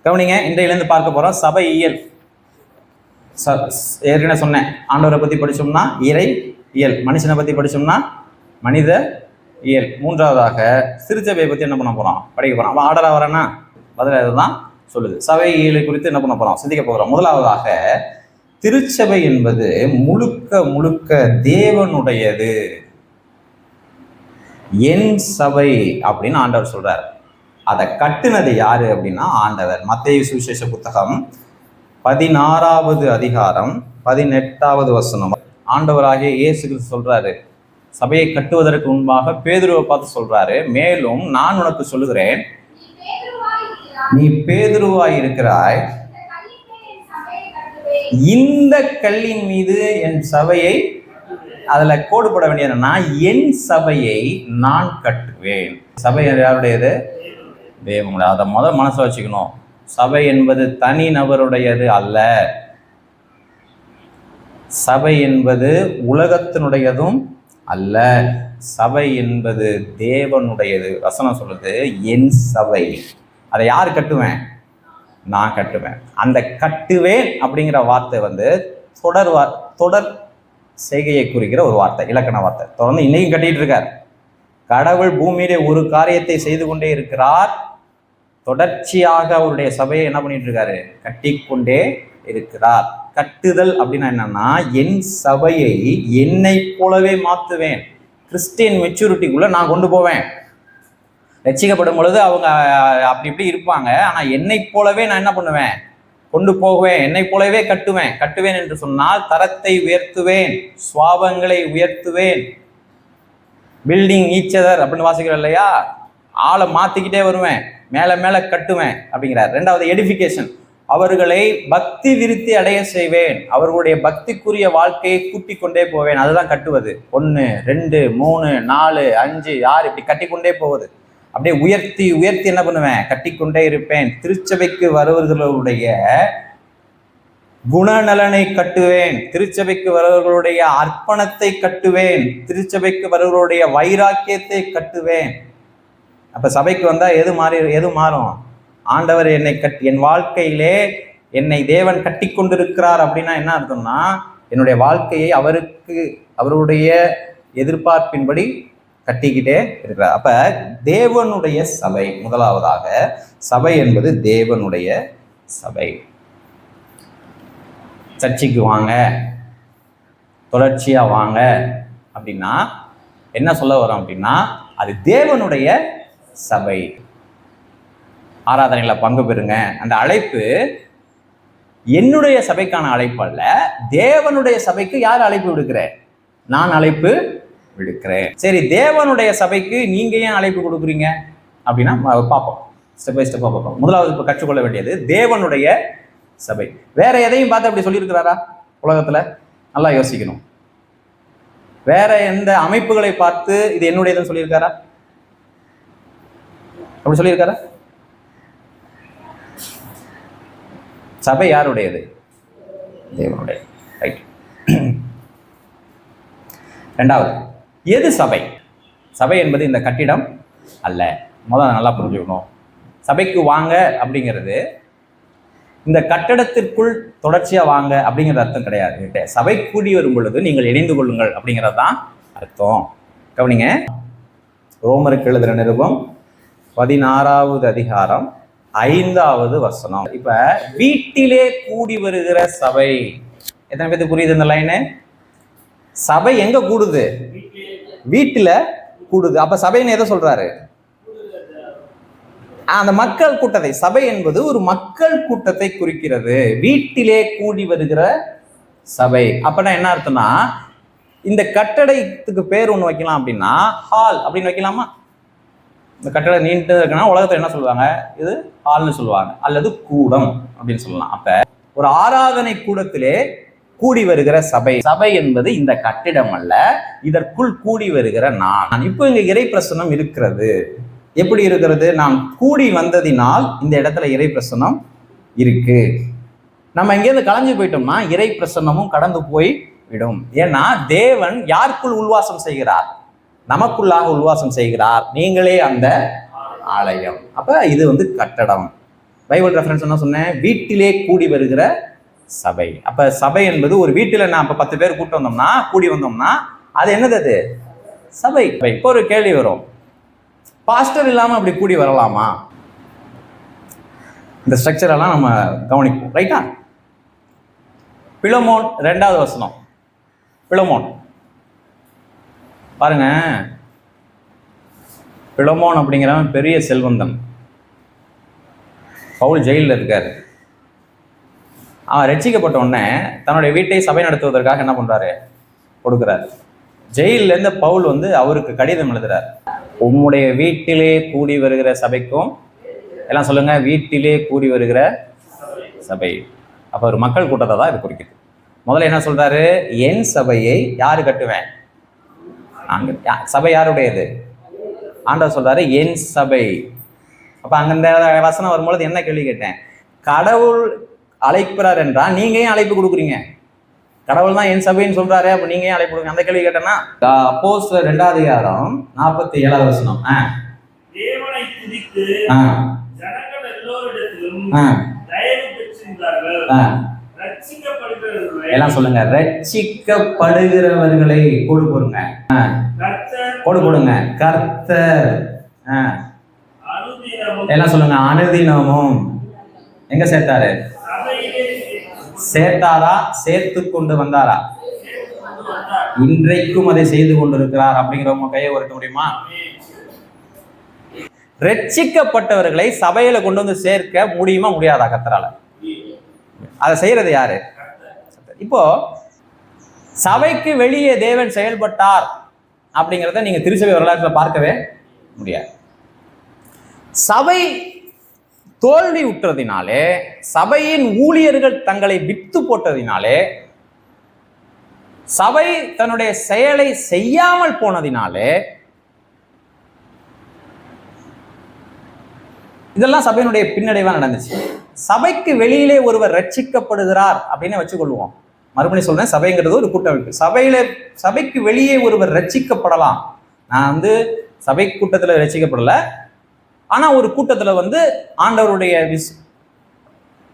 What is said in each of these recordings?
கவனிங்க, இன்றையிலேருந்து பார்க்க போறோம் சபை இயல். ஏற்கனவே சொன்னேன், ஆண்டவரை பத்தி படிச்சோம்னா இறை இயல், மனுஷனை பத்தி படிச்சோம்னா மனித இயல். மூன்றாவதாக திருச்சபையை பத்தி என்ன பண்ண போறோம், படிக்க போறோம். அவன் ஆர்டரா வரேன்னா பதில் இதுதான் சொல்லுது. சபை இயலை குறித்து என்ன பண்ண போறோம், சிந்திக்க போகிறோம். முதலாவதாக திருச்சபை என்பது முழுக்க முழுக்க தேவனுடையது. என் சபை அப்படின்னு ஆண்டவர் சொல்றார். அதை கட்டுனது யாரு அப்படின்னா ஆண்டவர். மத்தேயு சுவிசேஷ புத்தகம் 16வது அதிகாரம் 18வது வசனம். ஆண்டவராகிய இயேசு கிறிஸ்து சொல்றாரு, சபையை கட்டுவதற்கு முன்பாக பேதுருவை பார்த்து சொல்றாரு, மேலும் நான் உனக்கு சொல்லுகிறேன், நீ பேதுருவாய் இருக்கிறாய், இந்த கல்லின் மீது என் சபையை, அதுல கோடுபட வேண்டியதுன்னா என் சபையை நான் கட்டுவேன். சபை யாருடையது? தேவனுடைய. அதை முதல் மனசை வச்சுக்கணும். சபை என்பது தனி நபருடையது அல்ல. சபை என்பது உலகத்தினுடையதும் அல்ல. சபை என்பது தேவனுடையது. வசனம் சொல்லுது, என் சபை. அதை யார் கட்டுவேன்? நான் கட்டுவேன். அந்த கட்டுவேன் அப்படிங்கிற வார்த்தை தொடர் செய்கையை குறிக்கிற ஒரு வார்த்தை, இலக்கண வார்த்தை. தொடர்ந்து இன்னைக்கும் கட்டிட்டு இருக்கார். கடவுள் பூமியிலே ஒரு காரியத்தை செய்து கொண்டே இருக்கிறார். தொடர்ச்சியாக அவருடைய சபையை என்ன பண்ணிட்டு இருக்காரு? கட்டி கொண்டே இருக்கிறார். கட்டுதல் அப்படின்னா என்னன்னா, என் சபையை என்னை போலவே மாற்றுவேன். கிறிஸ்டியன் மெச்சூரிட்டிக்குள்ள நான் கொண்டு போவேன். ரட்சிக்கப்படும் பொழுது அவங்க அப்படி இப்படி இருப்பாங்க, ஆனா என்னை போலவே நான் என்ன பண்ணுவேன்? கொண்டு போவேன். என்னை போலவே கட்டுவேன். கட்டுவேன் என்று சொன்னால் தரத்தை உயர்த்துவேன், சுவாபங்களை உயர்த்துவேன். பில்டிங் ஈச்சதர் அப்படின்னு வாசிக்கிறோம் இல்லையா? ஆளை மாத்திக்கிட்டே வருவேன், மேல மேல கட்டுவேன் அப்படிங்கிறார். ரெண்டாவது எடிஃபிகேஷன், அவர்களை பக்தி விருத்தி அடைய செய்வேன். அவர்களுடைய பக்திக்குரிய வாழ்க்கையை கூட்டிக் கொண்டே போவேன். அதுதான் கட்டுவது. 1 2 3 4 5 6 இப்படி கட்டிக்கொண்டே போவது. அப்படியே உயர்த்தி உயர்த்தி என்ன பண்ணுவேன்? கட்டிக்கொண்டே இருப்பேன். திருச்சபைக்கு வருவர்களுடைய குணநலனை கட்டுவேன். திருச்சபைக்கு வருவர்களுடைய அர்ப்பணத்தை கட்டுவேன். திருச்சபைக்கு வருவர்களுடைய வைராக்கியத்தை கட்டுவேன். அப்ப சபைக்கு வந்தா எது மாறும்? ஆண்டவர் என் வாழ்க்கையிலே என்னை தேவன் கட்டி கொண்டிருக்கிறார் அப்படின்னா என்ன அர்த்தம்னா, என்னுடைய வாழ்க்கையை அவருடைய எதிர்பார்ப்பின்படி கட்டிக்கிட்டே இருக்கிறார். அப்ப தேவனுடைய சபை. முதலாவதாக சபை என்பது தேவனுடைய சபை. சர்ச்சைக்கு வாங்க, தொடர்ச்சியா வாங்க அப்படின்னா என்ன சொல்ல வரோம் அப்படின்னா, அது தேவனுடைய சபை. ஆராதனையில பங்கு பெறுங்க. அந்த அழைப்பு என்னுடைய சபைக்கான அழைப்பு அல்ல, தேவனுடைய சபைக்கு யார் அழைப்பு விடுக்கிறேன்? நான் அழைப்பு விடுக்கிறேன். சரி, தேவனுடைய சபைக்கு நீங்க ஏன் அழைப்பு கொடுக்குறீங்க அப்படின்னா பார்ப்போம். ஸ்டெப் பை ஸ்டெப்பா பார்ப்போம். முதலாவது இப்போ கற்றுக்கொள்ள வேண்டியது தேவனுடைய சபை. வேற எதையும் பார்த்து அப்படி சொல்லியிருக்கிறாரா உலகத்துல? நல்லா யோசிக்கணும். வேற எந்த அமைப்புகளை பார்த்து இது என்னுடையதுன்னு சொல்லியிருக்காரா? அப்படி சொல்லியிருக்காரா? சபை யாருடையது? தேவனுடைய. ரைட். ரெண்டாவது, எது சபை? சபை என்பது இந்த கட்டிடம் அல்ல. முதல்ல நல்லா புரிஞ்சுக்கணும். சபைக்கு வாங்க அப்படிங்கிறது இந்த கட்டடத்திற்குள் தொடர்ச்சியா வாங்க அப்படிங்கிற அர்த்தம் கிடையாது. சபை கூடி வரும் பொழுது நீங்கள் இணைந்து கொள்ளுங்கள் அப்படிங்கிறது தான் அர்த்தம். கவனிங்க, ரோமருக்கு எழுதுகிற நிருபம் 16வது அதிகாரம் 5வது வசனம். இப்ப வீட்டிலே கூடி வருகிற சபை. எத்தனை பேருக்கு புரியுது இந்த லைனு? சபை எங்க கூடுது? வீட்டுல கூடுது. அப்ப சபைன்னு எதை சொல்றாரு? அந்த மக்கள் கூட்டத்தை. சபை என்பது ஒரு மக்கள் கூட்டத்தை குறிக்கிறது. வீட்டிலே கூடி வருகிற சபை. அப்பனா என்ன அர்த்தம்னா, இந்த கட்டடத்துக்கு பேர் ஒண்ணு வைக்கலாம் அப்படின்னா ஹால் அப்படின்னு வைக்கலாமா? இந்த கட்டடம் நீண்டு இருக்குன்னா உலகத்துல என்ன சொல்லுவாங்க? இது ஹால்னு சொல்லுவாங்க, அல்லது கூடம் அப்படின்னு சொல்லலாம். அப்ப ஒரு ஆராதனை கூடத்திலே கூடி வருகிற சபை. சபை என்பது இந்த கட்டிடம் அல்ல, இதற்குள் கூடி வருகிற நான். இப்போ இங்க இறை பிரசன்னம் இருக்கிறது. எப்படி இருக்கிறது? நாம் கூடி வந்ததினால் இந்த இடத்துல இறை பிரசன்னம் இருக்கு. நம்ம இங்கேருந்து கலைஞ்சு போயிட்டோம்னா இறை பிரசன்னமும் கடந்து போய் விடும். ஏன்னா தேவன் யாருக்குள் உள்வாசம் செய்கிறார்? நமக்குள்ளாக உள்வாசம் செய்கிறார். நீங்களே அந்த ஆலயம். அப்ப இது கட்டடம். பைபிள் ரெஃபரன்ஸ் என்ன சொன்னேன்? வீட்டிலே கூடி வருகிற சபை. அப்ப சபை என்பது ஒரு வீட்டில் நான் இப்ப 10 பேர் கூட்டு வந்தோம்னா, கூடி வந்தோம்னா அது என்னது? அது சபை. இப்போ ஒரு கேள்வி வரும், பாஸ்டர் இல்லாம அப்படி கூடி வரலாமா? இந்த ஸ்ட்ரக்சர் எல்லாம் நம்ம கவனிப்போம். ரைட்டா? பிலமோன் 2வது வசனம். பிலமோன் பாருங்க. பிலமோன் அப்படிங்கிறவன் பெரிய செல்வந்தன். பவுல் ஜெயிலில் இருக்காரு. அவன் ரட்சிக்கப்பட்ட உடனே தன்னுடைய வீட்டை சபை நடத்துவதற்காக என்ன பண்றாரு? கொடுக்குறாரு. ஜெயிலிருந்து பவுல் அவருக்கு கடிதம் எழுதுறார். உம்முடைய வீட்டிலே கூடி வருகிற சபைக்கும், எல்லாம் சொல்லுங்க, வீட்டிலே கூடி வருகிற சபை. அப்ப ஒரு மக்கள் கூட்டத்தை தான் இது குறிக்குது. முதல்ல என்ன சொல்றாரு? என் சபையை யாரு கட்டுவேன்? சபை யாருடையது? ஆண்டவர் சொல்றாரு என் சபை. அப்ப அங்க இந்த வசனம் வரும்பொழுது என்ன கேள்வி கேட்டேன்? கடவுள் அழைக்கிறார் என்றால் நீங்க ஏன் அழைப்பு கொடுக்குறீங்க? கடவுள் தான் என் சபைன்னு சொல்றாரு, அப்ப நீங்க ஏன் அழைப்பு கொடுங்க? அந்த கேள்வி கேட்டேன்னா, அப்போஸ்தலர் 2வது அதிகாரம் 47வது வசனம். தேவனை துதித்து ஜனங்கள் எல்லோரிடத்திலும் தயவு பெற்றிருந்தார்கள். எல்லாம் சொல்லுங்க, ரட்சிக்கப்படுகிறவர்களை கோடு போடுங்க, கோடு போடுங்க. கர்த்தர் எல்லாம் சொல்லுங்க, அனுதினமும் எங்க சேர்த்தாரு? சேர்த்தாரா? சேர்த்து கொண்டு வந்தாரா? இன்றைக்கும் அதை செய்து கொண்டிருக்கிறார். அப்படிங்கிறவங்க கையை உயர்த்த முடியுமா? ரட்சிக்கப்பட்டவர்களை சபையில கொண்டு வந்து சேர்க்க முடியுமா முடியாதா? கர்த்தரால. அதை செய்யறது யாரு? இப்போ சபைக்கு வெளியே தேவன் செயல்பட்டார் அப்படிங்கிறத நீங்க திருச்சபை வரலாற்றுல பார்க்கவே முடியாது. சபை தோல்வி உற்றதினாலே, சபையின் ஊழியர்கள் தங்களை வித்து போட்டதினாலே, சபை தன்னுடைய செயலை செய்யாமல் போனதினாலே, இதெல்லாம் சபையினுடைய பின்னடைவா நடந்துச்சு. சபைக்கு வெளியிலே ஒருவர் ரட்சிக்கப்படுகிறார் அப்படின்னு வச்சுக்கொள்வோம். மறுபடியும் சொல்றேன், சபைங்கிறது ஒரு கூட்டமைப்பு. சபைக்கு வெளியே ஒருவர் ரட்சிக்கப்படலாம். நான் சபை கூட்டத்துல ரட்சிக்கப்படல, ஆனா ஒரு கூட்டத்துல ஆண்டவருடைய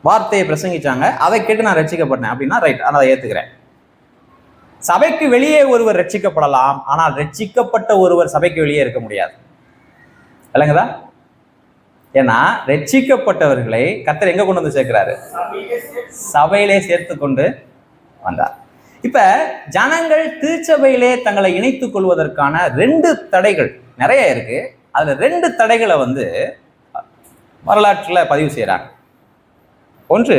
வார்த்தையை பிரசங்கிச்சாங்க, அதை கேட்டு நான் ரட்சிக்கப்பட்டேன் அப்படின்னா ரைட், அதை ஏத்துக்கிறேன். சபைக்கு வெளியே ஒருவர் ரட்சிக்கப்படலாம், ஆனால் ரட்சிக்கப்பட்ட ஒருவர் சபைக்கு வெளியே இருக்க முடியாது. இல்லைங்கதா? ஏன்னா ரட்சிக்கப்பட்டவர்களை கர்த்தர் எங்க கொண்டு வந்து சேர்க்கிறாரு? சபையிலே சேர்த்து கொண்டு வந்தார். இப்ப ஜனங்கள் திருச்சபையிலே தங்களை இணைத்துக் கொள்வதற்கான 2 தடைகள் நிறைய இருக்கு. அதுல 2 தடைகளை வரலாற்றுல பதிவு செய்யறாங்க. ஒன்று,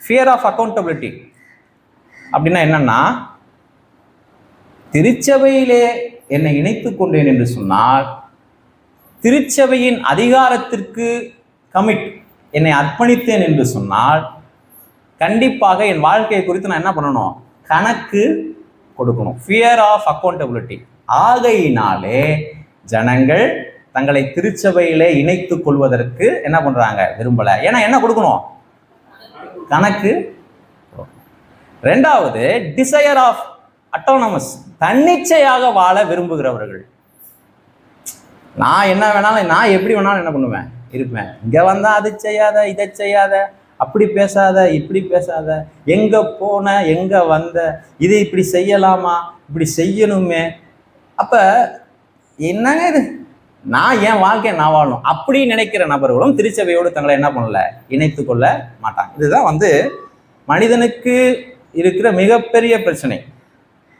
ஃபியர் ஆஃப் அக்கௌண்டபிலிட்டி. அப்படின்னா என்னன்னா, திருச்சபையிலே என்னை இணைத்துக் கொண்டேன் என்று சொன்னால், திருச்சபையின் அதிகாரத்திற்கு என்னை அர்ப்பணித்தேன் என்று சொன்னால், கண்டிப்பாக என் வாழ்க்கையை குறித்து நான் என்ன பண்ணணும்? கணக்கு கொடுக்கணும். Fear of accountability. ஆகையினாலே ஜனங்கள் தங்களை திருச்சபையிலே இணைத்துக் கொள்வதற்கு என்ன பண்றாங்க? விரும்பல. ஏன்னா என்ன கொடுக்கணும்? கணக்கு. 2வது, டிசையர் ஆஃப் அட்டானமஸ். தன்னிச்சையாக வாழ விரும்புகிறவர்கள். நான் என்ன வேணாலும், நான் எப்படி வேணாலும் என்ன பண்ணுவேன்? இருப்பேன். இங்க வந்தா அது செய்யாத, இதை செய்யாத, அப்படி பேசாத, இப்படி பேசாத, எங்க போன, எங்க வந்த, இதை இப்படி செய்யலாமா, இப்படி செய்யணுமே. அப்ப என்னங்க இது? நான் என் வாழ்க்கையை நான் வாழணும் அப்படி நினைக்கிற நபர்களும் திருச்சபையோடு தங்களை என்ன பண்ணல? இணைத்து கொள்ள மாட்டாங்க. இதுதான் மனிதனுக்கு இருக்கிற மிகப்பெரிய பிரச்சனை.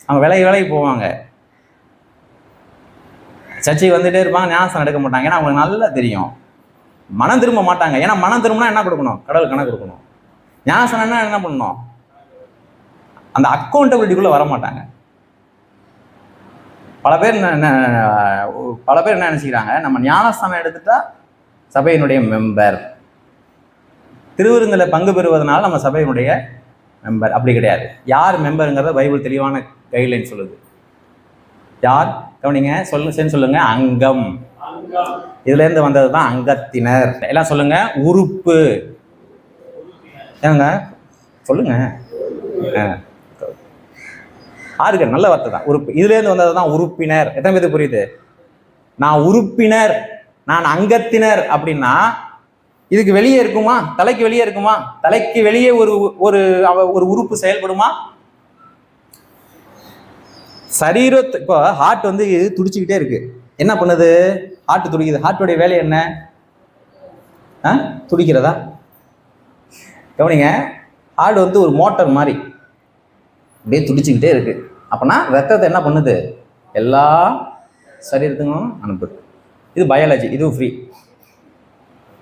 அவங்க வேலைக்கு போவாங்க, சர்ச்சைக்கு வந்துட்டே இருப்பாங்க, ஞானஸ்தானம் எடுக்க மாட்டாங்க. ஏன்னா அவங்களுக்கு நல்லா தெரியும் மனம் திரும்ப மாட்டாங்க. ஏன்னா மனம் திரும்பினா என்ன கொடுக்கணும்? கடவுள் கணக்கு கொடுக்கணும். ஞானஸ்தானம்னா என்ன பண்ணணும்? அந்த அக்கௌண்டபிலிட்டிக்குள்ள வர மாட்டாங்க. பல பேர் என்ன நினைச்சுக்கிறாங்க, நம்ம ஞானஸ்தானம் எடுத்துட்டா சபையினுடைய மெம்பர், திருவிருந்தில் பங்கு பெறுவதனால நம்ம சபையினுடைய மெம்பர். அப்படி கிடையாது. யார் மெம்பருங்கிறத பைபிள் தெளிவான கைட்லைன் சொல்லுது. யார்? கவனிங்க, சொல்லுங்க. அங்கம். இதுல இருந்து வந்தது தான் அங்கத்தினர். எல்லாம் சொல்லுங்க. உறுப்பு. ஏங்க சொல்லுங்க. ஆறுக நல்ல வார்த்தை தான். உறுப்பு. இதுல இருந்து வந்தது தான் உறுப்பினர். எத்தனை பேருக்கு புரியுது? நான் உறுப்பினர், நான் அங்கத்தினர் அப்படின்னா இதுக்கு வெளியே இருக்குமா? தலைக்கு வெளியே இருக்குமா? தலைக்கு வெளியே ஒரு ஒரு ஒரு உறுப்பு செயல்படுமா? சரீரத்தை இப்போ ஹார்ட் வந்து துடிச்சுக்கிட்டே இருக்கு. என்ன பண்ணுது? ஹார்ட் துடிக்குது. ஹார்ட்டுடைய வேலை என்ன? துடிக்கிறதா? கவனிங்க, ஹார்ட் வந்து ஒரு மோட்டார் மாதிரி அப்படியே துடிச்சுக்கிட்டே இருக்கு. அப்போனா ரத்தத்தை என்ன பண்ணுது? எல்லா சரீரத்துக்கும் அனுப்புது. இது பயாலஜி, இதுவும் ஃப்ரீ.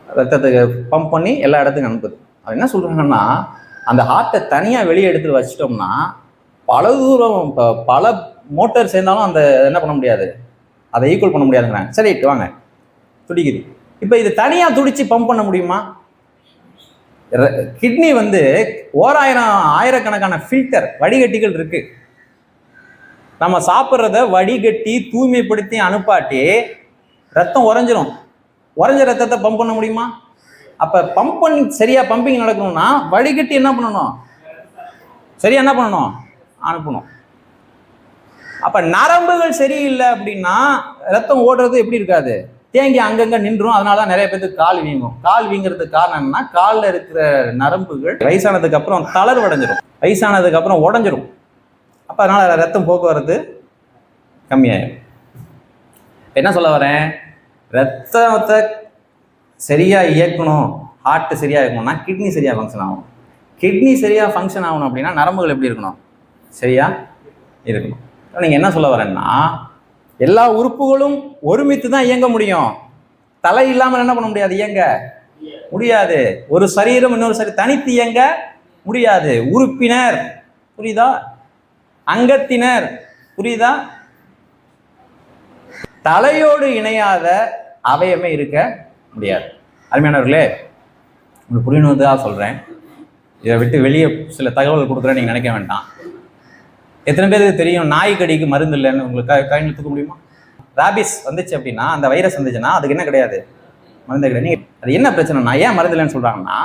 ரத்தத்தை பம்ப் பண்ணி எல்லா இடத்துக்கும் அனுப்புது. அது என்ன சொல்கிறாங்கன்னா, அந்த ஹார்ட்டை தனியாக வெளியே எடுத்து வச்சிட்டோம்னா பல தூரம் பல மோட்டார் சேர்ந்தாலும் அந்த என்ன பண்ண முடியாது, அதை ஈக்குவல் பண்ண முடியாதுங்கிறாங்க. சரி வாங்க, துடிக்குது. இப்போ இது தனியாக துடிச்சு பம்ப் பண்ண முடியுமா? கிட்னி வந்து ஆயிரக்கணக்கான ஃபில்டர், வடிகட்டிகள் இருக்கு. நம்ம சாப்பிட்றத வடிகட்டி தூய்மைப்படுத்தி அனுப்பாட்டி ரத்தம் உறைஞ்சிரும். உறைஞ்ச ரத்தத்தை பம்ப் பண்ண முடியுமா? அப்போ பம்ப் பண்ணி சரியா பம்பிங் நடக்கணும்னா வடிகட்டி என்ன பண்ணணும்? சரியா என்ன பண்ணணும்? அனுப்பணும். அப்போ நரம்புகள் சரியில்லை அப்படின்னா ரத்தம் ஓடுறது எப்படி இருக்காது? தேங்கி அங்கங்கே நின்றும். அதனால தான் நிறைய பேருக்கு கால் வீங்கும். கால் வீங்கிறதுக்கு காரணம் என்னன்னா, காலில் இருக்கிற நரம்புகள் வயசானதுக்கு அப்புறம் தளர்வடைஞ்சிரும், வயசானதுக்கு அப்புறம் உடஞ்சிரும். அப்போ அதனால ரத்தம் போக்குவரத்து கம்மியாயிடும். என்ன சொல்ல வரேன்? ரத்தத்தை சரியாக இயக்கணும், ஹார்ட் சரியாக இருக்கணும்னா கிட்னி சரியாக ஃபங்க்ஷன் ஆகணும். கிட்னி சரியாக ஃபங்க்ஷன் ஆகணும் அப்படின்னா நரம்புகள் எப்படி இருக்கணும்? சரியாக இருக்கணும். நீங்கள் என்ன சொல்ல வரேன்னா, எல்லா உறுப்புகளும் ஒருமித்து தான் இயங்க முடியும். தலை இல்லாமல் என்ன பண்ண முடியாது? இயங்க முடியாது. ஒரு சரீரம் இன்னொரு சரீரம் தனித்து இயங்க முடியாது. உறுப்பினர் புரியுதா? அங்கத்தினர் புரியுதா? தலையோடு இணையாத அவயமே இருக்க முடியாது. அருமையானவர்களே, உங்களுக்கு புரியணும் தான் சொல்கிறேன். இதை விட்டு வெளியே சில தகவல் கொடுக்குறேன், நீங்கள் நினைக்க வேண்டாம். எத்தனை பேருக்கு தெரியும் நாய் கடிக்கு மருந்து இல்லைன்னு? உங்களுக்கு கையில் தூக்க முடியுமா? ராபிஸ் வந்துச்சு அப்படின்னா, அந்த வைரஸ் வந்துச்சுன்னா அதுக்கு என்ன கிடையாது? மருந்து கிடையாது. நீங்கள் அது என்ன பிரச்சனைனா, ஏன் மருந்து இல்லைன்னு சொல்கிறாங்கன்னா,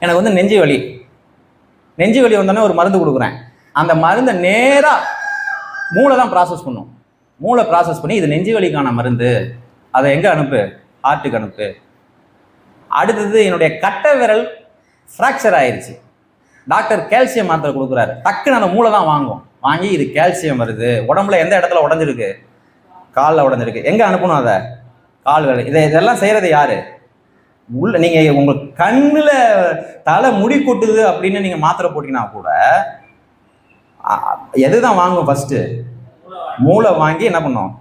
எனக்கு வந்து நெஞ்சு வலி வந்தோடனே ஒரு மருந்து கொடுக்குறேன். அந்த மருந்தை நேராக மூளை தான் ப்ராசஸ் பண்ணும். மூளை ப்ராசஸ் பண்ணி இது நெஞ்சு வலிக்கான மருந்து, அதை எங்கே அனுப்பு? ஹார்ட்டுக்கு அனுப்பு. அடுத்தது என்னுடைய கட்டை விரல் ஃப்ராக்சர் ஆயிடுச்சு, டாக்டர் கால்சியம் மாத்திரை கொடுக்குறாரு. டக்குன்னு அந்த மூளை தான் வாங்கி இது கால்சியம் வருது. உடம்புல எந்த இடத்துல உடஞ்சிருக்கு? காலில் உடஞ்சிருக்கு. எங்கே அனுப்பணும்? அதை கால் விரல். இதெல்லாம் செய்கிறது யாரு? உள்ள நீங்கள் உங்கள் கண்ணில் தலை முடி கொட்டுது அப்படின்னு நீங்கள் மாத்திரை போட்டிங்கன்னா கூட எதுதான் வாங்கும்? ஃபர்ஸ்ட் மூளை வாங்கி என்ன பண்ணும்?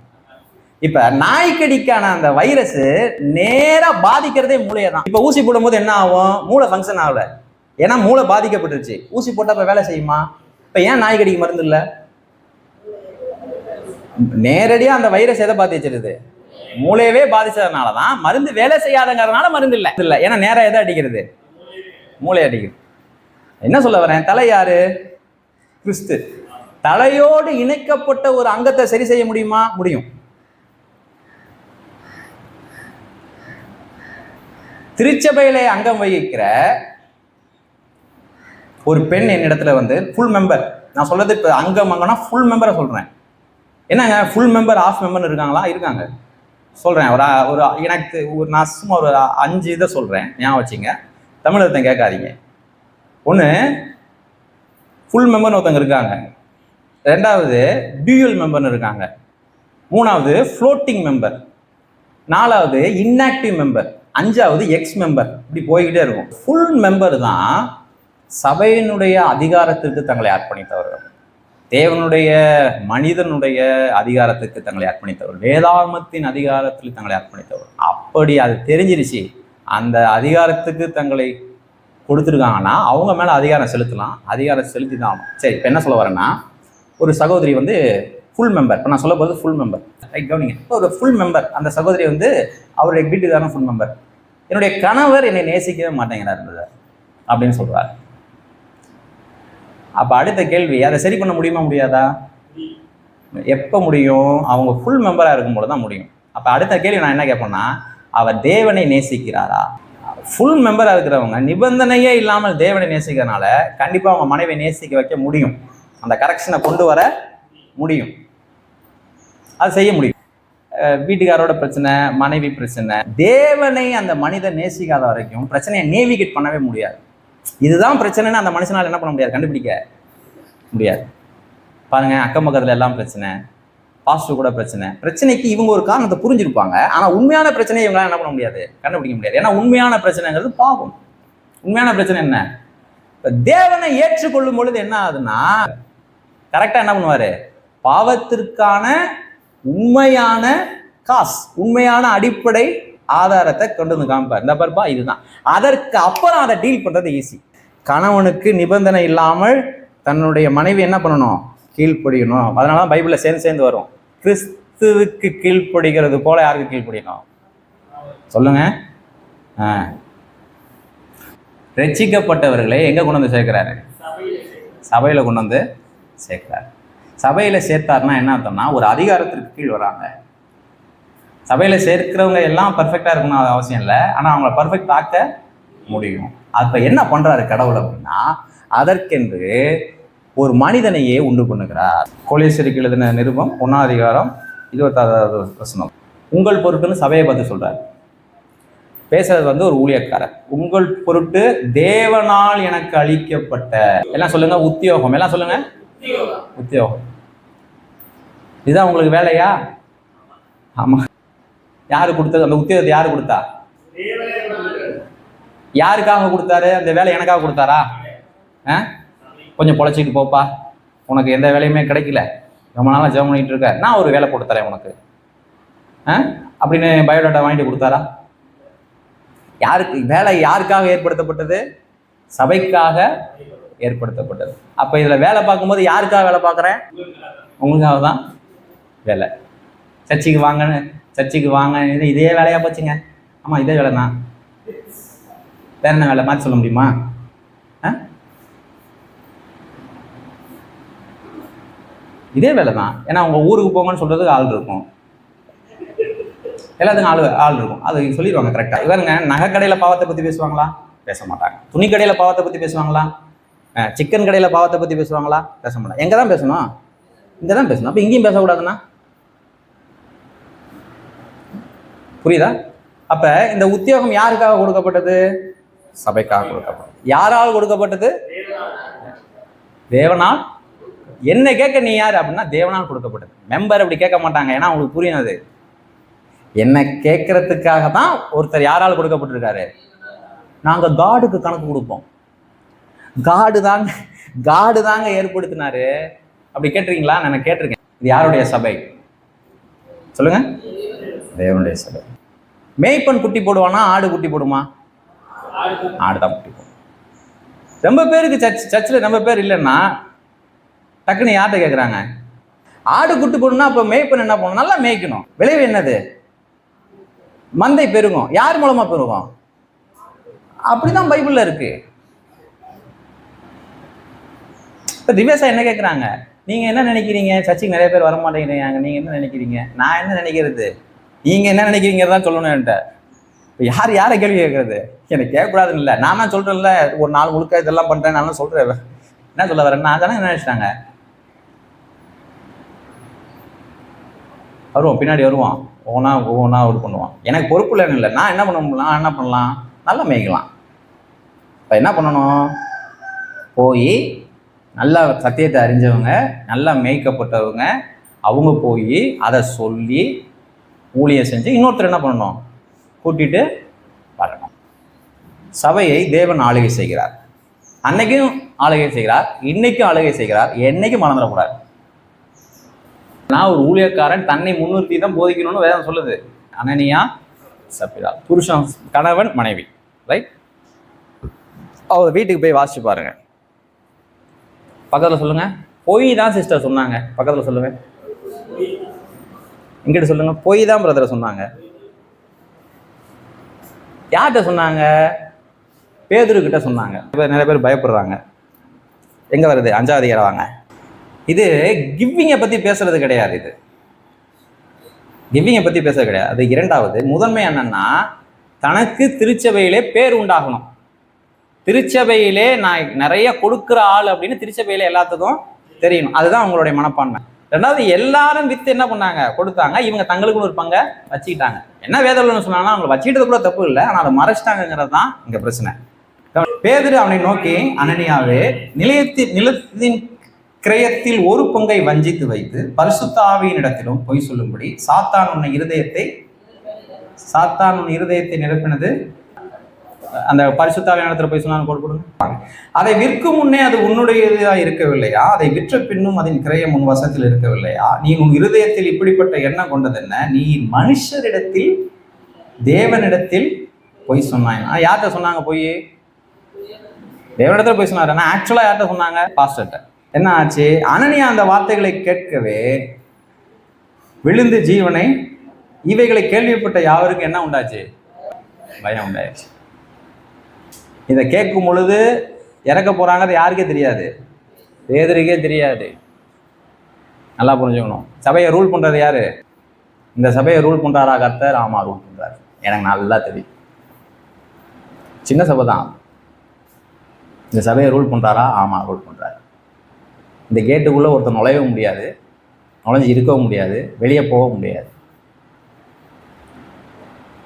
இப்ப நாய்க்கடிக்கான அந்த வைரஸ் நேரா பாதிக்கிறதே மூளையை தான். இப்ப ஊசி போடும் போது என்ன ஆகும்? மூளை ஃபங்க்ஷன் ஆகல, ஏன்னா மூளை பாதிக்கப்பட்டுருச்சு. ஊசி போட்டப்ப வேலை செய்யுமா? இப்ப ஏன் நாய்க்கடிக்கு மருந்து இல்லை? நேரடியா அந்த வைரஸ் எதை பாதிச்சிருது? மூளையவே பாதிச்சதுனாலதான் மருந்து வேலை செய்யாதங்கிறதுனால மருந்து இல்லை. ஏன்னா நேரம் எதை அடிக்கிறது? மூளை அடிக்கிறது. என்ன சொல்ல வரேன்? தலை யாரு? கிறிஸ்து. தலையோடு இணைக்கப்பட்ட ஒரு அங்கத்தை சரி செய்ய முடியுமா? முடியும். திருச்சபையில அங்கம் வகிக்கிற ஒரு பெண் என்னிடத்துல வந்து ஃபுல் மெம்பர், நான் சொல்றது இப்போ அங்கம்னா ஃபுல் மெம்பரை சொல்றேன். என்னங்க ஃபுல் மெம்பர் ஆஃப் மெம்பர்னு இருக்காங்களா? இருக்காங்க. சொல்றேன். ஒரு எனக்கு நான் சும்மா ஒரு 5 இதை சொல்றேன், ஞாபகம் வச்சுங்க. தமிழகத்தை கேட்காதீங்க. ஒன்று ஃபுல் மெம்பர்னு ஒருத்தங்க இருக்காங்க, ரெண்டாவது டியூயல் மெம்பர்னு இருக்காங்க, மூணாவது ஃப்ளோட்டிங் மெம்பர், நாலாவது இன்ஆக்டிவ் மெம்பர், அஞ்சாவது எக்ஸ் மெம்பர். இப்படி போய்கிட்டே இருக்கும். ஃபுல் மெம்பர் தான் சபையினுடைய அதிகாரத்திற்கு தங்களை அர்ப்பணித்தவர்கள், தேவனுடைய மனிதனுடைய அதிகாரத்துக்கு தங்களை அர்ப்பணித்தவர், வேதாகமத்தின் அதிகாரத்தில் தங்களை அர்ப்பணித்தவர். அப்படி அது தெரிஞ்சிருச்சு, அந்த அதிகாரத்துக்கு தங்களை கொடுத்துருக்காங்கன்னா அவங்க மேலே அதிகாரம் செலுத்தலாம், அதிகாரம் செலுத்தி தான் ஆகணும். சரி, இப்போ என்ன சொல்ல வரேன்னா, ஒரு சகோதரி வந்து ஃபுல் மெம்பர், இப்போ நான் சொல்ல போகிறது ஃபுல் மெம்பர், ரைட்? கவனிங்க. இப்போ ஒரு ஃபுல் மெம்பர், அந்த சகோதரி வந்து அவருடைய வீட்டுக்காரன் ஃபுல் மெம்பர். என்னுடைய கணவர் என்னை நேசிக்கவே மாட்டேங்கிறார் அப்படின்னு சொல்கிறார். அப்போ அடுத்த கேள்வி, அதை சரி பண்ண முடியுமா முடியாதா? எப்போ முடியும்? அவங்க ஃபுல் மெம்பராக இருக்கும்போது தான் முடியும். அப்போ அடுத்த கேள்வி நான் என்ன கேட்பேன்னா, அவர் தேவனை நேசிக்கிறாரா? ஃபுல் மெம்பராக இருக்கிறவங்க நிபந்தனையே இல்லாமல் தேவனை நேசிக்கிறதுனால கண்டிப்பாக அவங்க மனைவியை நேசிக்க வைக்க முடியும், அந்த கரெக்ஷனை கொண்டு வர முடியும், அது செய்ய முடியும். வீட்டுக்காரோட பிரச்சனை, மனைவி பிரச்சனை. தேவனை அந்த மனிதன் நேசிக்காத வரைக்கும் பிரச்சனையை நேவிகேட் பண்ணவே முடியாது. இதுதான் பிரச்சனைன்னு அந்த மனுஷனால் என்ன பண்ண முடியாது, கண்டுபிடிக்க முடியாது. பாருங்க, அக்கம் பக்கத்துல எல்லாம் பிரச்சனை, பாஸ்டர் கூட பிரச்சனை. பிரச்சனைக்கு இவங்க ஒரு காரணத்தை புரிஞ்சிருப்பாங்க, ஆனா உண்மையான பிரச்சனையை இவங்களால என்ன பண்ண முடியாது, கண்டுபிடிக்க முடியாது. ஏன்னா உண்மையான பிரச்சனைங்கிறது பாவம். உண்மையான பிரச்சனை என்ன? தேவனை ஏற்றுக்கொள்ளும் பொழுது என்ன ஆகுதுன்னா, கரெக்டா என்ன பண்ணுவாரு, பாவத்திற்கான உண்மையான உண்மையான அடிப்படை ஆதாரத்தை கொண்டு வந்து காமிப்பார். இந்த பருப்பா இதுதான். அதற்கு அப்புறம் அதை டீல் பண்றது ஈஸி. கணவனுக்கு நிபந்தனை இல்லாமல் தன்னுடைய மனைவி என்ன பண்ணணும், கீழ்ப்படியணும். அதனால பைபிள்ல சேர்ந்து வரும், கிறிஸ்துவுக்கு கீழ்ப்படிகிறது போல யாருக்கு கீழ்ப்படியணும் சொல்லுங்க. ரட்சிக்கப்பட்டவர்களை எங்க கொண்டு வந்து சேர்க்கிறாரு, சபையில கொண்டு வந்து சேர்க்கிறாரு. சபையில சேர்த்தாருன்னா என்ன அர்த்தம்னா, ஒரு அதிகாரத்திற்கு கீழ் வராங்க. சபையில சேர்க்கிறவங்க எல்லாம் பர்ஃபெக்டா இருக்கணும் அவசியம் இல்லை, ஆனா அவங்கள பர்ஃபெக்ட் ஆக்க முடியும். அப்ப என்ன பண்றாரு கடவுள் அப்படின்னா, அதற்கென்று ஒரு மனிதனையே உண்டு பண்ணுகிறார். கொலேசியருக்கு எழுதின நிருபம் 1ஆம் அதிகாரம் 26வது வசனம். உங்கள் பொருட்டுன்னு சபையை பார்த்து சொல்றாரு. பேசுறது ஒரு ஊழியக்காரர். உங்கள் பொருட்டு தேவனால் எனக்கு அளிக்கப்பட்ட, எல்லாம் சொல்லுங்க, உத்தியோகம். எல்லாம் சொல்லுங்க, உத்தியோகம். இதுதான் உங்களுக்கு வேலையா? ஆமா. யாரு கொடுத்தது அந்த உத்தியோகத்தை? யாரு கொடுத்தா? யாருக்காக கொடுத்தாரு அந்த வேலை? எனக்காக கொடுத்தாரா? கொஞ்சம் பொழைச்சிட்டு போப்பா, உனக்கு எந்த வேலையுமே கிடைக்கல, ரொம்ப நாளாக ஜெபம் பண்ணிட்டு இருக்க, நான் ஒரு வேலை போட்டு தரேன் உனக்கு அப்படின்னு பயோடாட்டா வாங்கிட்டு கொடுத்தாரா? யாருக்கு வேலை? யாருக்காக ஏற்படுத்தப்பட்டது? சபைக்காக ஏற்படுத்தப்பட்டது. அப்ப இதுல வேலை பார்க்கும்போது யாருக்காக வேலை பார்க்குறேன்? உங்களுக்காக தான் வேலை. சர்ச்சைக்கு வாங்க இதே வேலையா போச்சுங்க. ஆமா, இதே வேலை தான். வேற என்ன வேலை மாற்றி சொல்ல முடியுமா? இதே வேலை தான். ஏன்னா உங்க ஊருக்கு போங்கன்னு சொல்றதுக்கு ஆள் இருக்கும், எல்லாத்துக்கும் ஆள் இருக்கும். அது சொல்லிடுவாங்க கரெக்டா. இவருங்க நகை கடையில பாவத்தை பத்தி பேசுவாங்களா? பேச மாட்டாங்க. துணி கடையில பாவத்தை பத்தி பேசுவாங்களா? சிக்கன் கடையில பாவத்தை பத்தி பேசுவாங்களா? பேச மாட்டாங்க. எங்க தான் பேசணும்? இங்க தான் பேசணும். அப்ப இங்கேயும் பேசக்கூடாதுன்னா புரியுதா? அப்ப இந்த உத்தியோகம் யாருக்காக கொடுக்கப்பட்டது? சபைக்காக கொடுக்கப்பட்டது. யாரால் கொடுக்கப்பட்டது? தேவனால். என்ன கேட்க நீ யாரு அப்படின்னா, தேவனால் கொடுக்கப்பட்டது. மெம்பர் அப்படி கேட்க மாட்டாங்க, ஏன்னா அவங்களுக்கு புரியும். அது என்ன கேட்கறதுக்காக தான் ஒருத்தர் யாரால் கொடுக்கப்பட்டிருக்காரு. நாங்க காடுக்கு கணக்கு கொடுப்போம். காடு தாங்க ஏற்படுத்தினாரு. அப்படி கேட்டிருக்கீங்களா? நான் கேட்டிருக்கேன். இது யாருடைய சபை சொல்லுங்க? தேவனுடைய சபை. மேய்ப்பன் குட்டி போடுவானா, ஆடு குட்டி போடுமா? ஆடு தான் குட்டி போடும். ரொம்ப பேருக்கு சர்ச்சில் ரொம்ப பேர் இல்லைன்னா டக்குன்னு யார்கிட்ட கேட்குறாங்க? ஆடு குட்டி போடணும்னா அப்போ மேய்ப்பன் என்ன பண்ணணும்? நல்லா மேய்க்கணும். விளைவு என்னது? மந்தை பெருகும். யார் மூலமா பெருகும்? அப்படிதான் பைபிள்ல இருக்கு. இப்போ திவேசா என்ன கேட்குறாங்க? நீங்க என்ன நினைக்கிறீங்க? சர்ச்சுக்கு நிறைய பேர் வர மாட்டேங்கிறீங்க, நீங்க என்ன நினைக்கிறீங்க? நான் என்ன நினைக்கிறது, நீங்க என்ன நினைக்கிறீங்கதான் சொல்லணும் என்கிட்ட. இப்போ யாரை கேள்வி கேட்கறது? எனக்கு கேட்கக்கூடாதுன்னு இல்லை, நான் தான் சொல்றேன்ல, ஒரு நாள் முழுக்க இதெல்லாம் பண்றேன், நான் சொல்றேன். என்ன சொல்ல வரேன்? நான் தானே நினைச்சிட்டாங்க. வருவோம், பின்னாடி வருவான், ஒவ்வொன்றா இது பண்ணுவான். எனக்கு பொறுப்பு இல்லைன்னு இல்லை. நான் என்ன பண்ணலாம்? நல்லா மேய்க்கலாம். இப்போ என்ன பண்ணணும்? போய் நல்லா சத்தியத்தை அறிஞ்சவங்க, நல்லா மேய்க்கப்பட்டவங்க, அவங்க போய் அதை சொல்லி ஊழியம் செஞ்சு இன்னொருத்தர் என்ன பண்ணணும்? கூட்டிட்டு வரணும். சபையை தேவன் ஆளுகை செய்கிறார். அன்னைக்கும் ஆளுகை செய்கிறார், இன்னைக்கும் ஆளுகை செய்கிறார். என்னைக்கும் மறந்துடக்கூடாது. நான் ஒரு ஊழியக்காரன், தன்னை முன்னிறுத்தி தான் போதிக்கணும்னு வேதம் சொல்லுது. அனனியா சப்பிரா, புருஷன், கணவன், மனைவி, ரைட்? அவர் வீட்டுக்கு போய் வாசிச்சு பாருங்க. பக்கத்தில் சொல்லுங்க. பொய் தான் சிஸ்டர் சொன்னாங்க. பக்கத்தில் சொல்லுங்க. இங்கிட்ட சொல்லுங்க. பொய் தான் பிரதரை சொன்னாங்க. யார்கிட்ட சொன்னாங்க? பேதுருக்கிட்ட சொன்னாங்க. நிறைய பேர் பயப்படுறாங்க. எங்க வருது? 5ஆம் அதிகாரம் வாங்க. இது கிவிங்கை பத்தி பேசுறது கிடையாது. இது கிவிங்கை பத்தி பேசுறது கிடையாது. அது இரண்டாவது. முதன்மை என்னன்னா, தனக்கு திருச்சபையிலே பேர் உண்டாகணும். திருச்சபையிலே நான் நிறைய கொடுக்குற ஆள் அப்படின்னு திருச்சபையில எல்லாத்துக்கும் தெரியணும். அதுதான் உங்களுடைய மனப்பான்மை. ரெண்டாவது எல்லாரும் வித்து என்ன பண்ணாங்க, கொடுத்தாங்க. இவங்க தங்களுக்குள்ள ஒரு பங்கை வச்சுக்கிட்டாங்க. என்ன வேதம்னு சொன்னாங்கன்னா அவங்க வச்சுக்கிட்டது கூட தப்பு இல்லை, ஆனால் அதை மறைச்சிட்டாங்கிறது தான் இங்க பிரச்சனை. பேதுரு அவனை நோக்கி, அனனியாவே, நிலத்தின் கிரயத்தில் ஒரு பங்கை வஞ்சித்து வைத்து பரிசுத்த ஆவியின் இடத்திலும் பொய் சொல்லும்படி சாத்தான் உன் இருதயத்தை நிரப்பினது. அந்த பரிசுத்தாவின் இடத்துல போய் சொன்னாலும் கொடுங்க. அதை விற்கும் முன்னே அது உன்னுடையதா இருக்கவில்லையா? அதை விற்ற பின்னும் அதன் கிரயம் உன் வசத்தில் இருக்கவில்லையா? நீ உன் இருதயத்தில் இப்படிப்பட்ட எண்ணம் கொண்டது என்ன? நீ மனுஷரிடத்தில் தேவனிடத்தில் பொய் சொன்னாய். யார்கிட்ட சொன்னாங்க பொய்? தேவனிடத்துல பொய் சொன்னார். ஆனால் ஆக்சுவலா யார்கிட்ட சொன்னாங்க? பாஸ்டர்கிட்ட. என்ன ஆச்சு? அனனியா அந்த வார்த்தைகளை கேட்கவே விழுந்து ஜீவனை இவைகளை கேள்விப்பட்ட யாவருக்கும் என்ன உண்டாச்சு? பயம் உண்டாயிடுச்சு. இதை கேட்கும் பொழுது இறக்க போறாங்க, அது யாருக்கே தெரியாது, பேதுருக்கே தெரியாது. நல்லா புரிஞ்சுக்கணும். சபையை ரூல் பண்றது யாரு? இந்த சபையை ரூல் பண்றாரா கர்த்தர்? ஆமா, ரூல் பண்றாரு. எனக்கு நல்லா தெரியும். சின்ன சபை தான். இந்த சபையை ரூல் பண்றாரா? ஆமா, ரூல் பண்றாரு. இந்த கேட்டுக்குள்ள ஒருத்தர் நுழையவும் முடியாது, நுழைஞ்சு இருக்கவும் முடியாது, வெளியே போக முடியாது.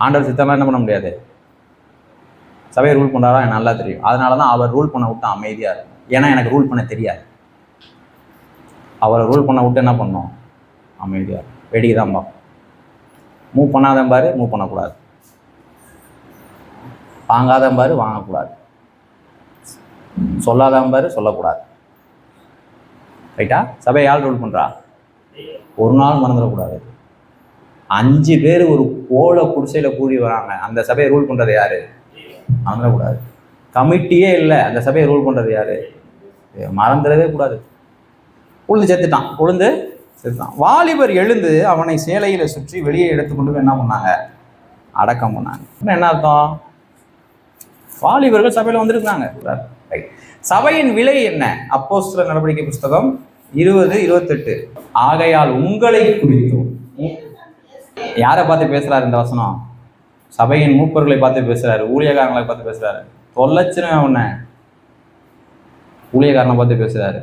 ஆண்டவர் சித்தம்லாம் என்ன பண்ண முடியாது. சபையை ரூல் பண்ணுறாரா எனக்கு நல்லா தெரியும். அதனால தான் அவர் ரூல் பண்ண விட்டு அமைதியாக இருக்கும். ஏன்னா எனக்கு ரூல் பண்ண தெரியாது. அவரை ரூல் பண்ண விட்டு என்ன பண்ணோம்? அமைதியாக இருக்கும். வேடிக்கை தான் பார்ப்போம். மூவ் பண்ணாதன் பாரு, மூவ் பண்ணக்கூடாது. வாங்காதன் பாரு, வாங்கக்கூடாது. சொல்லாதன் பாரு, சொல்லக்கூடாது. ரைட்டா? சபையை யார் ரூல் பண்ணுறா? ஒரு நாள் மறந்துடக்கூடாது. 5 பேர் ஒரு ஓலை குடிசையில் கூடி வராங்க, அந்த சபையை ரூல் பண்ணுறது யாரு? மறந்துடக்கூடாது. கமிட்டியே இல்லை, அந்த சபையை ரூல் பண்ணுறது யாரு? மறந்துடவே கூடாது. உளுந்து செத்துட்டான். வாலிபர் எழுந்து அவனை சேலையில் சுற்றி வெளியே எடுத்துக்கொண்டு போய் என்ன பண்ணாங்க? அடக்கம் பண்ணாங்க. என்ன அர்த்தம்? வாலிபர்கள் சபையில் வந்திருக்காங்க. சபையின் விலை என்ன? அப்போஸ்தலர் நடவடிக்கை புஸ்தகம் 20:28. ஆகையால் உங்களை குறித்தும். யாரை பார்த்து பேசுறாரு இந்த வசனம்? சபையின் மூப்பர்களை பார்த்து பேசுறாரு, ஊழியக்காரங்களை பார்த்து பேசுறாரு. தொலைச்சிருவேன் உன்னை, ஊழியக்காரனை பார்த்து பேசுறாரு.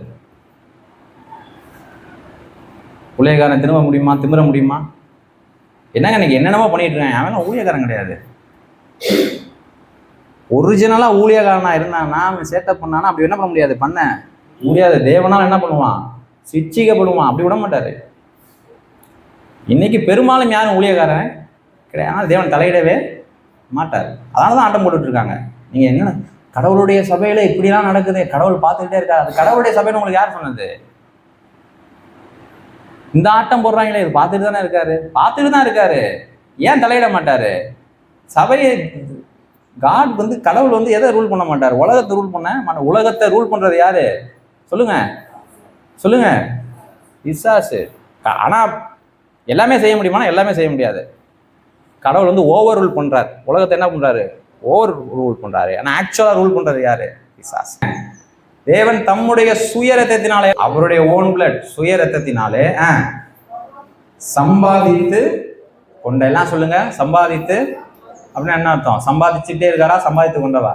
ஊழியக்காரன் திரும்ப முடியுமா? திமிர முடியுமா? என்னங்க இன்னைக்கு என்னென்னமோ பண்ணிட்டு இருக்கேன். அவன் ஊழியக்காரன் கிடையாது. ஒரிஜினலா ஊழியக்காரனா இருந்தானா, அவன் சேட்டை பண்ணானா அப்படி என்ன பண்ண முடியாது, பண்ண முடியாது. தேவனால் என்ன பண்ணுவான்? சிட்சிக்கப்படுவான். அப்படி விட மாட்டாரு. இன்னைக்கு பெரும்பாலும் யாரும் ஊழியக்காரன் கிடையாது. ஆனால் தேவன் தலையிடவே மாட்டார். அதனால தான் ஆட்டம் போட்டுட்டு இருக்காங்க. நீங்கள் என்ன கடவுளுடைய சபையில் இப்படிலாம் நடக்குது, கடவுள் பார்த்துக்கிட்டே இருக்காரு. அது கடவுளுடைய சபைன்னு உங்களுக்கு யார் சொன்னது? இந்த ஆட்டம் போடுறாங்களே, இது பார்த்துட்டு தானே இருக்காரு. பார்த்துட்டு தான் இருக்காரு. ஏன் தலையிட மாட்டாரு? சபையை காட் கடவுள் எதை ரூல் பண்ண மாட்டார்? உலகத்தை ரூல் பண்ண. உலகத்தை ரூல் பண்ணுறது யாரு? சொல்லுங்க பிசாசு. ஆனால் எல்லாமே செய்ய முடியுமானா எல்லாமே செய்ய முடியாது. கடவுள் ஓவர் ரூல் பண்றாரு. உலகத்தை என்ன பண்றாரு? ஓவர் ரூல் பண்றாரு. ஆனா ஆக்சுவலா ரூல் பண்றது யாரு? பிசாசு. தேவன் தம்முடைய சுய ரத்தத்தினாலே, அவருடைய ஓன் பிளட், சுய ரத்தத்தினாலே சம்பாதித்து கொண்ட. எல்லாம் சொல்லுங்க, சம்பாதித்து அப்படின்னா என்ன அர்த்தம்? சம்பாதிச்சுட்டே இருக்காரா? சம்பாதித்து கொண்டவா?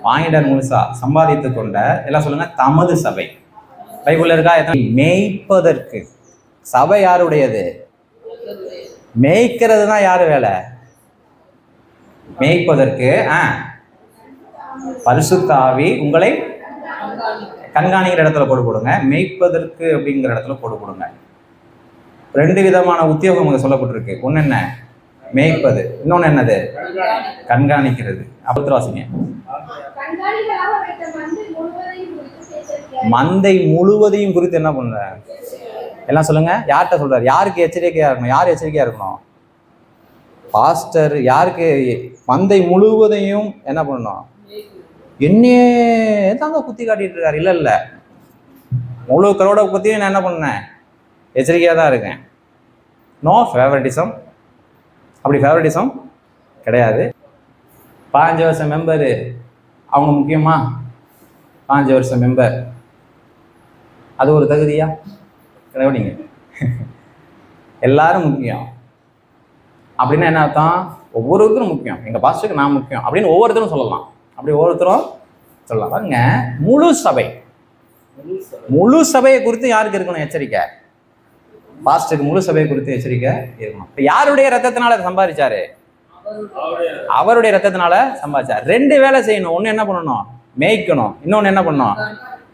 வாங்கிட்டார் முழுசா. சம்பாதித்து கொண்ட. எல்லாம் சொல்லுங்க, தமது சபை. பைபிள்ல இருக்கா? மேய்ப்பதற்கு. சபை யாருடையது? மேய்க்கிறது தான் யாரு வேலை? மேய்ப்பதற்கு பரிசுத்த ஆவி உங்களை கண்காணிக்கிற இடத்துல கொடுங்க. மேய்ப்பதற்கு அப்படிங்கிற இடத்துல கொடுங்க. 2 விதமான உத்தியோகம் அங்கே சொல்லப்பட்டிருக்கு. ஒன்று என்ன? மேய்ப்பது. இன்னொன்று என்னது? கண்காணிக்கிறது. அபத்திராசிங்க. மந்தை முழுவதையும் குறித்து என்ன பண்ற? எல்லாம் சொல்லுங்க. யார்கிட்ட சொல்றாரு? யாருக்கு எச்சரிக்கையா இருக்கணும்? யார் எச்சரிக்கையா இருக்கணும்? பாஸ்டர். யாருக்கு? மந்தை முழுவதையும் என்ன பண்ணணும்? என்னையே தாங்க குத்தி காட்டிட்டு இருக்காரு. இல்ல, முழு கரோட பத்தியும் நான் என்ன பண்ணேன்? எச்சரிக்கையா தான் இருக்கேன். No favouritism. அப்படி ஃபேவரட்டிசம் கிடையாது. 5 வருஷம் மெம்பரு அவங்க முக்கியமா? 5 வருஷம் மெம்பர் அது ஒரு தகுதியா? கிடையாதுங்க. எல்லாரும் முக்கியம் அப்படின்னா என்ன அர்த்தம்? ஒவ்வொருத்தரும் முக்கியம். எங்க பாஸ்டருக்கு நான் முக்கியம் அப்படின்னு ஒவ்வொருத்தரும் சொல்லலாம். அப்படி ஒவ்வொருத்தரும் சொல்லலாம். பாருங்க, முழு சபையை குறித்து யாருக்கு இருக்கணும் எச்சரிக்கை? பாஸ்டருக்கு முழு சபையை குறித்து எச்சரிக்கை இருக்கணும். இப்போ யாருடைய ரத்தத்தினால அதை சம்பாதிச்சாரு? அவருடைய ரத்தத்தினால சம்பாதிச்சார். 2 வேலை செய்யணும். ஒன்று என்ன பண்ணணும்? மேய்க்கணும். இன்னொன்று என்ன பண்ணணும்?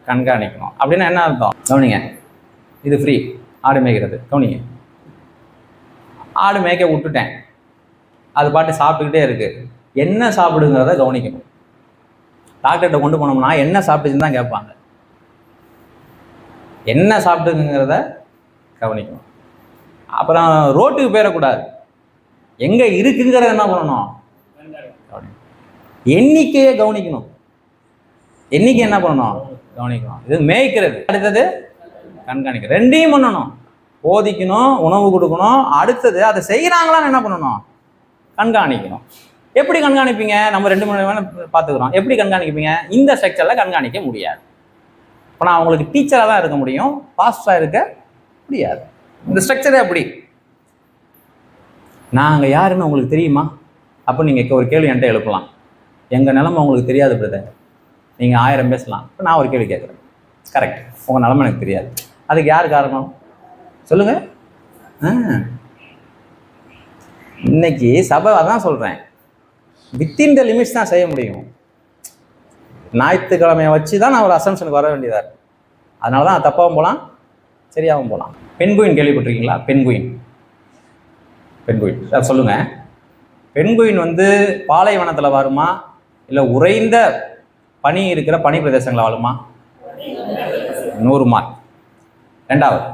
கண்காணிக்கணும். அப்படின்னா என்ன அர்த்தம்? கவனிங்க, இது ஃப்ரீ. ஆடு மேய்க்கிறது கவனிங்க. ஆடு மேய்க்க விட்டுட்டேன், அது பாட்டு சாப்பிட்டுக்கிட்டே இருக்கு. என்ன சாப்பிடுங்கிறத கவனிக்கணும். டாக்டர்கிட்ட கொண்டு போனோம்னா என்ன சாப்பிட்டுச்சுன்னு தான் கேட்பாங்க. என்ன சாப்பிட்டுங்கிறத கவனிக்கணும். அப்புறம் ரோட்டுக்கு போயிடக்கூடாது. எங்கே இருக்குங்கிறத என்ன பண்ணணும்? எண்ணிக்கையை கவனிக்கணும். எண்ணிக்கை என்ன பண்ணணும்? கவனிக்கணும். இது மேய்க்கிறது. அடுத்தது கண்காணிக்க. 2யும் பண்ணணும். போதிக்கணும், உணவு கொடுக்கணும். அடுத்தது அதை செய்கிறாங்களான்னு என்ன பண்ணணும்? கண்காணிக்கணும். எப்படி கண்காணிப்பீங்க? நம்ம 2 மணி நேரம் பார்த்துக்கிறோம். எப்படி கண்காணிப்பீங்க? இந்த ஸ்ட்ரக்சரில் கண்காணிக்க முடியாது. இப்போ நான் உங்களுக்கு டீச்சராக தான் இருக்க முடியும், பாஸ்டராக இருக்க முடியாது. இந்த ஸ்ட்ரக்சரே அப்படி. நாங்கள் யாருன்னு உங்களுக்கு தெரியுமா? அப்போ நீங்கள் ஒரு கேள்வி என்கிட்ட எழுப்பலாம். எங்கள் நிலைமை உங்களுக்கு தெரியாது பிரதர், நீங்கள் 1000 பேசலாம். இப்போ நான் ஒரு கேள்வி கேட்குறேன். கரெக்ட், உங்கள் நிலைமை எனக்கு தெரியாது. அதுக்கு யார் காரணம் சொல்லுங்கள்? இன்னைக்கு சபை அதான் சொல்கிறேன், வித்தின் த லிமிட்ஸ் தான் செய்ய முடியும். ஞாயிற்றுக்கிழமையை வச்சு தான் நான் ஒரு அசம்ஷனுக்கு வர வேண்டியதாக இருக்குது. அதனால தான் தப்பாகவும் போகலாம், சரியாகவும் போகலாம். பெண்குயின் கேள்விப்பட்டிருக்கீங்களா? பெண்குயின் அதை சொல்லுங்கள். பெண்குயின் பாலைவனத்தில் வாழுமா, இல்லை உறைந்த பனி இருக்கிற பனி பிரதேசங்களில் வாழுமா? 100 மார்க். 2வது,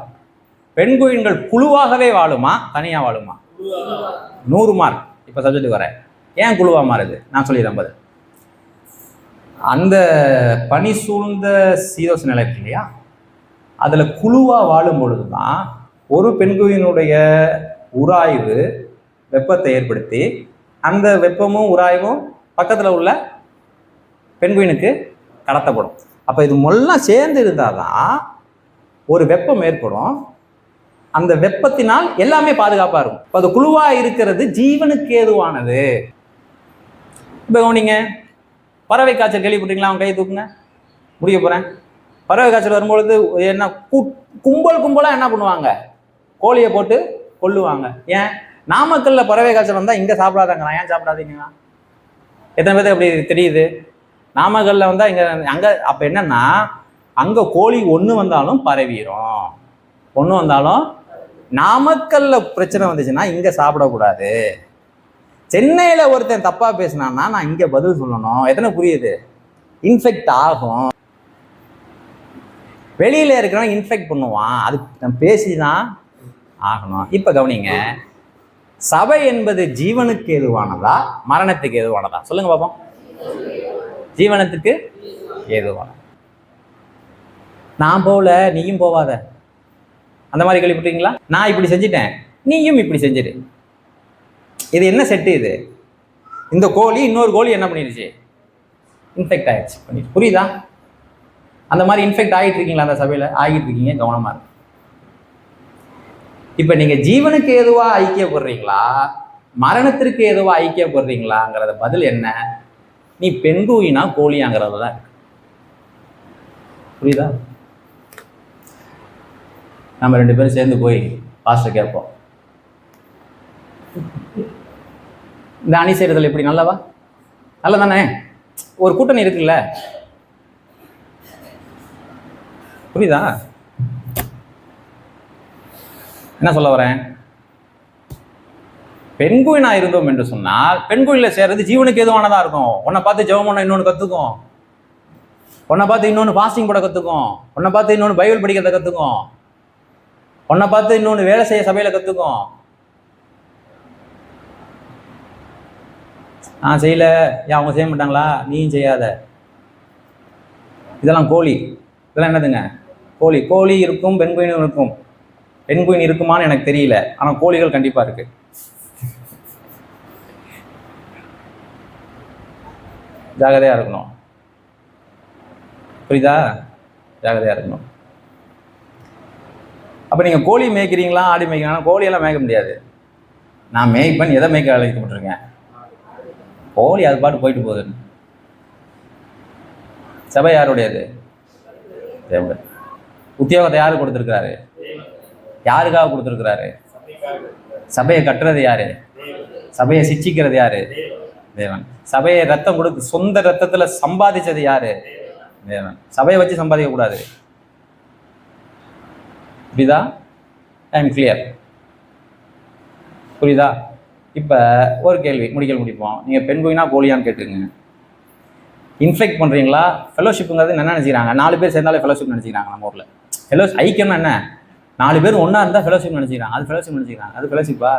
பெண்குயின்கள் குழுவாகவே வாழுமா, தனியாக வாழுமா? 100 மார்க். இப்போ சப்ஜெக்ட் வரேன். ஏன் குழுவாக மாறுது நான் சொல்லிடுறேன் பதில். அந்த பனி சூழ்ந்த சீதோஷ நிலை இருக்கு இல்லையா, அதில் குழுவாக வாழும் பொழுது தான் ஒரு பெண்குயினுடைய உராய்வு வெப்பத்தை ஏற்படுத்தி அந்த வெப்பமும் உராய்வும் பக்கத்தில் உள்ள பெண்குயினுக்கு கடத்தப்படும். அப்போ இது எல்லாம் சேர்ந்து இருந்தால் தான் ஒரு வெப்பம் ஏற்படும். அந்த வெப்பத்தினால் எல்லாமே பாதுகாப்பாக இருக்கும். இப்போ அது குழுவாக இருக்கிறது ஜீவனுக்கு ஏதுவானது. இப்போ கவனிங்க, பறவை காய்ச்சல் கேள்விப்பட்டீங்களா? அவங்க கை தூக்குங்க, முடிய போகிறேன். பறவை காய்ச்சல் வரும்பொழுது என்ன கும்பலாக என்ன பண்ணுவாங்க? கோழியை போட்டு கொல்லுவாங்க. ஏன்? நாமக்கல்ல பறவை காய்ச்சல் வந்தால் இங்கே சாப்பிடாதாங்களா? ஏன் சாப்பிடாதீங்களா? எத்தனை பேருக்கு அப்படி தெரியுது? நாமக்கல்ல வந்தால் இங்கே அங்கே அப்போ என்னன்னா, அங்கே கோழி ஒன்று வந்தாலும் பரவிடும், ஒன்று வந்தாலும். நாமக்கல்ல பிரச்சனை வந்துச்சுன்னா இங்கே சாப்பிடக்கூடாது. சென்னையில் ஒருத்தன் தப்பாக பேசினான்னா நான் இங்கே பதில் சொல்லணும். எத்தனை புரியுது? இன்ஃபெக்ட் ஆகும். வெளியில் இருக்கிறவன் இன்ஃபெக்ட் பண்ணுவான், அது நம்ம பேசி தான் ஆகணும். இப்போ கவனிங்க, சபை என்பது ஜீவனுக்கு எதுவானதா மரணத்துக்கு எதுவானதா? சொல்லுங்க பாப்போம். ஜீவனத்துக்கு ஏதுவான. நான் போகல நீயும் போவாத, அந்த மாதிரி கேள்விப்பட்டீங்களா? நான் இப்படி செஞ்சுட்டேன் நீயும் இப்படி செஞ்சிடு. இது என்ன செட்டு? இது இந்த கோழி இன்னொரு கோழி என்ன பண்ணிடுச்சு? இன்ஃபெக்ட் ஆயிடுச்சு. பண்ணிட்டு புரியுதா? அந்த மாதிரி இன்ஃபெக்ட் ஆகிட்டு இருக்கீங்களா? அந்த சபையில் ஆகிட்டு இருக்கீங்க, கவனமாக இருக்கு. இப்போ நீங்கள் ஜீவனுக்கு ஏதுவாக ஐக்கியப்படுறீங்களா மரணத்திற்கு ஏதுவாக ஐக்கியப்படுறீங்களாங்கிறத பதில் என்ன? நீ பெண்குயினா கோழியாங்கிறது தான் இருக்கு. புரியுதா? நம்ம 2 பேரும் சேர்ந்து போய் பாஸ்டர் கேட்போம், இந்த அணி செய்கிறதுல எப்படி நல்லவா? நல்ல தானே? ஒரு கூட்டணி இருக்குல்ல, புரியுதா என்ன சொல்ல வரேன்? பெண்குயினா இருந்தோம் என்று சொன்னால் பெண்குயில சேர்றது ஜீவனுக்கு எதுவானதா இருக்கும். உன்னை பார்த்து ஜெபம் பண்ண இன்னொன்று கற்றுக்கும், உன்னை பார்த்து இன்னொன்று ஃபாஸ்டிங் போட கற்றுக்கும், உன்னை பார்த்து இன்னொன்று பைபிள் படிக்கிறத கற்றுக்கும், உன்னை பார்த்து இன்னொன்று வேலை செய்ய சபையில் கற்றுக்கும். நான் செய்யல, ஏன் அவங்க செய்ய மாட்டாங்களா? நீயும் செய்யாத. இதெல்லாம் கோழி, இதெல்லாம் என்னதுங்க? கோழி. கோழி இருக்கும், பெண்குயினும் இருக்கும். பெண்குயின் இருக்குமான்னு எனக்கு தெரியல, ஆனால் கோழிகள் கண்டிப்பாக இருக்கு. ஜாகிரதையாக இருக்கணும். புரியுதா? ஜாகிரதையாக இருக்கணும். அப்போ நீங்கள் கோழி மேய்க்கிறீங்களா ஆடு மேய்க்கிறீங்களா? கோழியெல்லாம் மேய்க்க முடியாது. நான் மேய்ப்பேன், எதை மேய்க்க அழைக்கப்பட்டிருக்கேன்? கோழி அது பாட்டு போயிட்டு போகுது. சபை யாருடையது? உத்தியோகத்தை யாரு கொடுத்துருக்காரு? யாருக்காக கொடுத்துருக்கிறாரு? சபையை கட்டுறது யாரு? சபையை சிச்சிக்கிறது யாரு? தேவன். சபையை ரத்தம் கொடுத்து சொந்த ரத்தத்துல சம்பாதிச்சது யாரு? தேவன். சபையை வச்சு சம்பாதிக்க கூடாது. புரியுதா? I am clear. புரியுதா? இப்ப ஒரு கேள்வி முடிப்போம். நீங்க பெண் கோயினா போலியான்னு கேட்டுங்க. இன்ஃபெக்ட் பண்றீங்களா? ஃபெலோஷிப்புங்கிறது என்ன நினைச்சுக்கிறாங்க? 4 பேர் சேர்ந்தாலே ஃபெலோஷிப் நினைச்சுக்கிறாங்க நம்ம ஊர்ல. ஐக்கியம்னா என்ன? 4 பேர் ஒன்னா இருந்தா ஃபெலோஷிப் நினைச்சுக்கிறாங்க. அது ஃபெலோஷிப் நினைச்சுக்கிறாங்க. அது ஃபெலோஷிப்பா?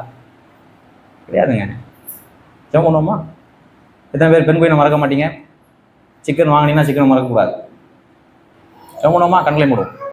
கிடையாதுங்க. ஜெபம் பண்ணுவோமா? எத்தனை பேர் பெண் கோயினை மறக்க மாட்டீங்க? சிக்கன் வாங்கினீங்கன்னா சிக்கனை மறக்கக்கூடாது. ஜெபம் பண்ணுவோமா? கண்களை மூடுவோம்.